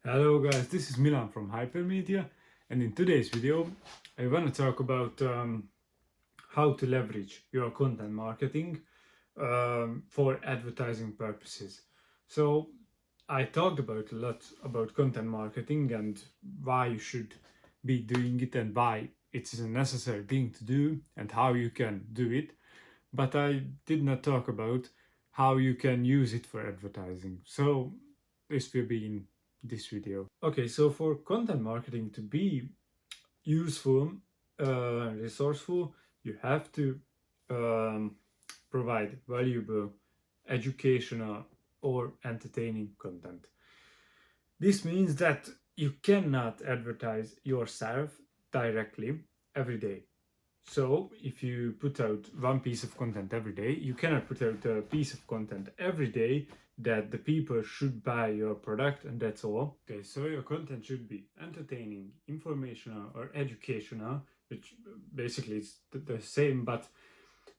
Hello guys, this is Milan from Hypermedia, and in today's video I want to talk about how to leverage your content marketing for advertising purposes. So I talked about a lot about content marketing and why you should be doing it and why it is a necessary thing to do and how you can do it, but I did not talk about how you can use it for advertising. So this will be in this video. Okay, so for content marketing to be useful, resourceful, you have to um, provide valuable, educational, or entertaining content. This means that you cannot advertise yourself directly every day. So, if you put out one piece of content every day, you cannot put out a piece of content every day that the people should buy your product, and that's all. Okay, so your content should be entertaining, informational, or educational, which basically is the same, but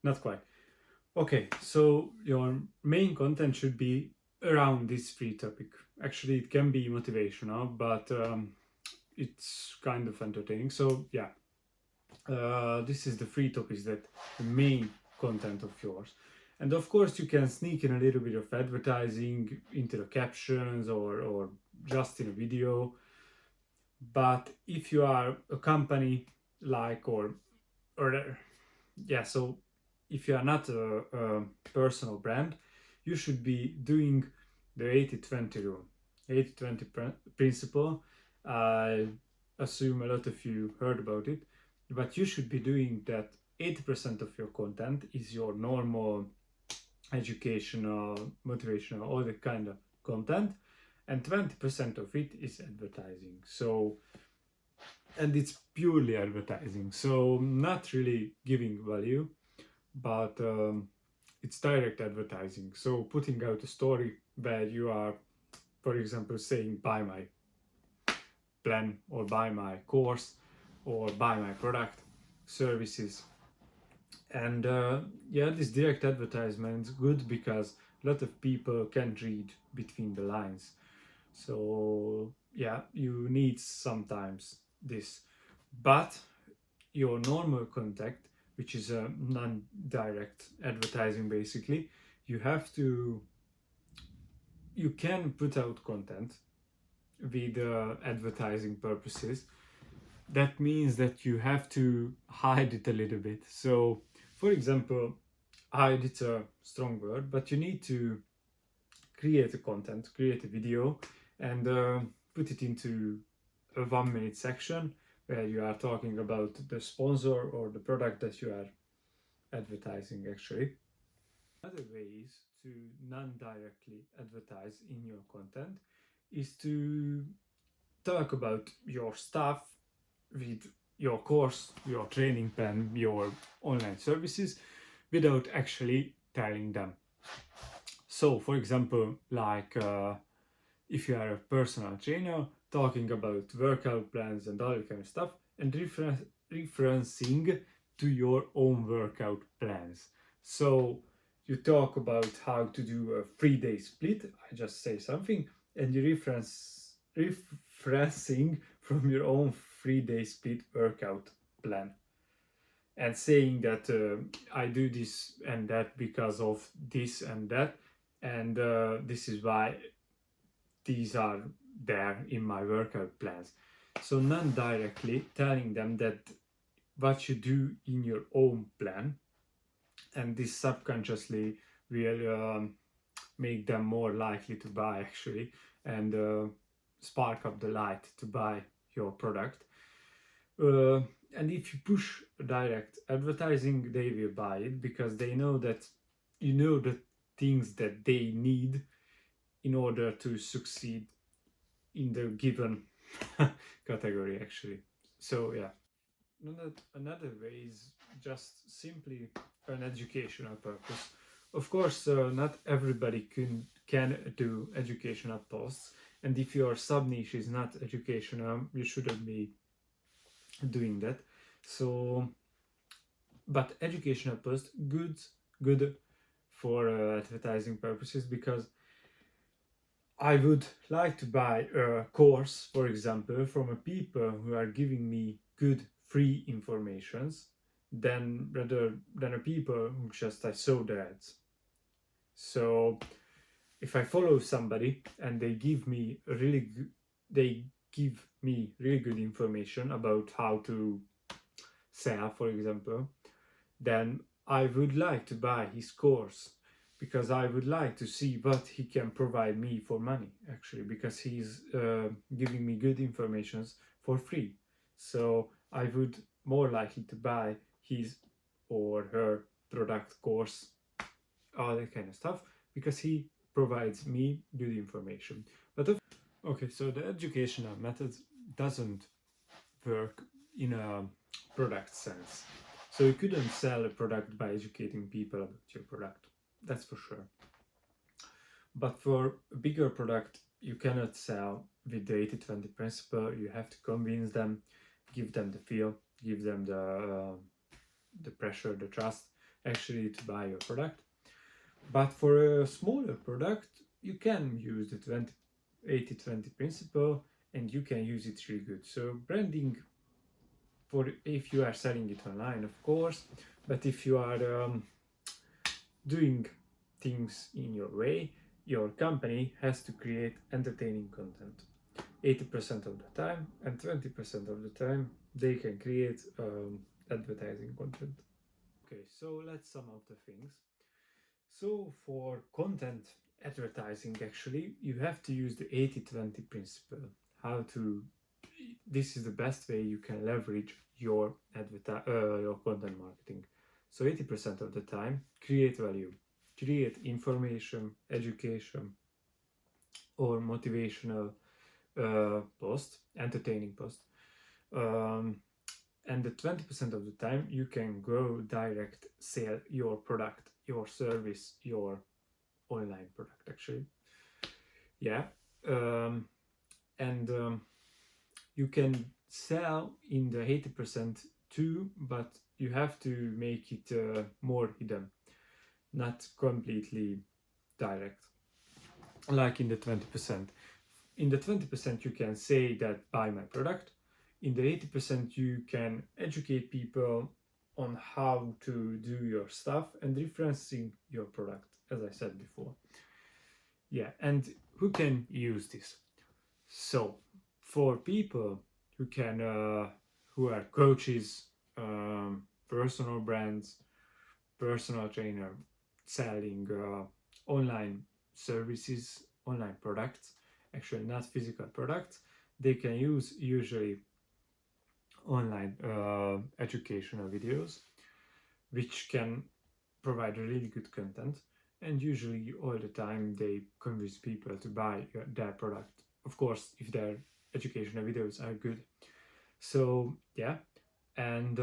not quite. Okay, so your main content should be around this free topic. Actually, it can be motivational, but it's kind of entertaining. So, yeah, this is the free topics that the main content of yours. And of course you can sneak in a little bit of advertising into the captions or just in a video. But if you are a company like or yeah, so if you are not a personal brand, you should be doing the 80-20 rule, 80-20 principle. I assume a lot of you heard about it, but you should be doing that 80% of your content is your normal educational, motivational, all the kind of content, and 20% of it is advertising. So, and it's purely advertising, so not really giving value, but it's direct advertising. So putting out a story where you are, for example, saying buy my plan or buy my course or buy my product, services. And yeah, this direct advertisement is good because a lot of people can read between the lines. So yeah, you need sometimes this. But your normal contact, which is a non-direct advertising basically, you have to, you can put out content with advertising purposes. That means that you have to hide it a little bit. So for example, hide, it's a strong word, but you need to create a content, create a video, and put it into a 1 minute section where you are talking about the sponsor or the product that you are advertising actually. Other ways to non-directly advertise in your content is to talk about your stuff with your course, your training plan, your online services without actually telling them. So, for example, like if you are a personal trainer, talking about workout plans and all that kind of stuff, and referencing to your own workout plans. So you talk about how to do a 3-day split. I just say something, and you referencing from your own 3-day split workout plan, and saying that I do this and that because of this and that, and this is why these are there in my workout plans. So non-directly telling them that what you do in your own plan, and this subconsciously will make them more likely to buy actually, and spark up the light to buy your product. And if you push direct advertising, they will buy it because they know that you know the things that they need in order to succeed in the given category actually. So yeah, another way is just simply an educational purpose. Of course, not everybody can do educational posts, and if your sub niche is not educational, you shouldn't be doing that. So, but educational post good for advertising purposes, because I would like to buy a course, for example, from a people who are giving me good free informations than rather than a people who just I saw the ads. So if I follow somebody and they give me they give me really good information about how to sell, for example, then I would like to buy his course because I would like to see what he can provide me for money, actually, because he's giving me good informations for free. So I would more likely to buy his or her product, course, all that kind of stuff, because he provides me good information. But okay, so the educational method doesn't work in a product sense. So you couldn't sell a product by educating people about your product. That's for sure. But for a bigger product, you cannot sell with the 80-20 principle. You have to convince them, give them the feel, give them the pressure, the trust, actually to buy your product. But for a smaller product, you can use the 80-20 principle and you can use it really good. So branding, for if you are selling it online, of course, but if you are doing things in your way, your company has to create entertaining content 80% of the time, and 20% of the time they can create advertising content. Okay, so let's sum up the things. So for content advertising, actually, you have to use the 80-20 principle. How to This is the best way you can leverage your your content marketing. So 80% of the time, create value, create information, education, or motivational post, entertaining post. And the 20% of the time, you can go direct sell your product, your service, your online product, actually. Yeah. And you can sell in the 80% too, but you have to make it more hidden, not completely direct, like in the 20%. In the 20%, you can say that buy my product. In the 80%, you can educate people on how to do your stuff and referencing your product, as I said before. Yeah, and who can use this? So, for people who are coaches, personal brands, personal trainer, selling online services, online products, actually not physical products, they can use usually online educational videos, which can provide really good content, and usually all the time they convince people to buy their product, of course, if their educational videos are good. So yeah, and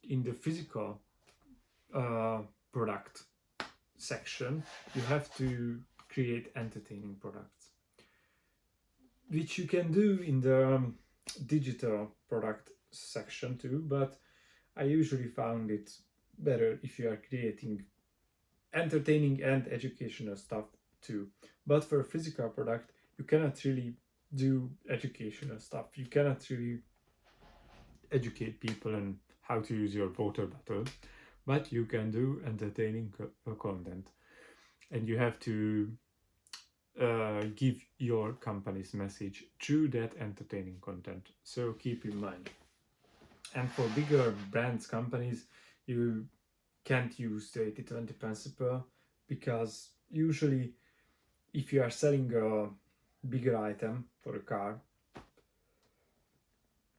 in the physical product section, you have to create entertaining products, which you can do in the digital product section too, but I usually found it better if you are creating entertaining and educational stuff too. But for a physical product, you cannot really do educational stuff. You cannot really educate people on how to use your water bottle, but you can do entertaining content, and you have to give your company's message through that entertaining content. So keep in mind. And for bigger brands, companies, you can't use the 80-20 principle, because usually if you are selling a bigger item for a car,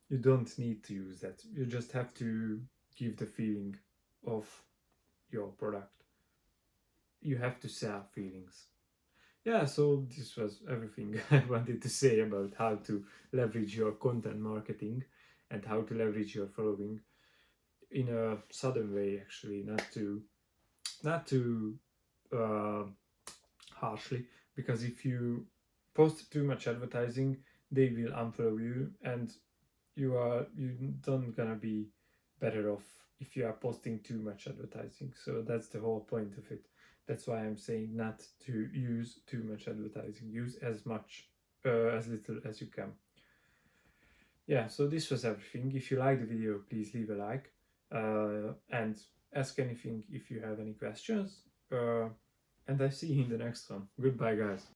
you don't need to use that. You just have to give the feeling of your product. You have to sell feelings. Yeah, so this was everything I wanted to say about how to leverage your content marketing and how to leverage your following in a sudden way, actually, not too uh, harshly, because if you post too much advertising, they will unfollow you, and you don't gonna be better off if you are posting too much advertising. So that's the whole point of it. That's why I'm saying not to use too much advertising. Use as much, as little as you can. Yeah, so this was everything. If you like the video, please leave a like, and ask anything if you have any questions. And I see you in the next one. Goodbye, guys.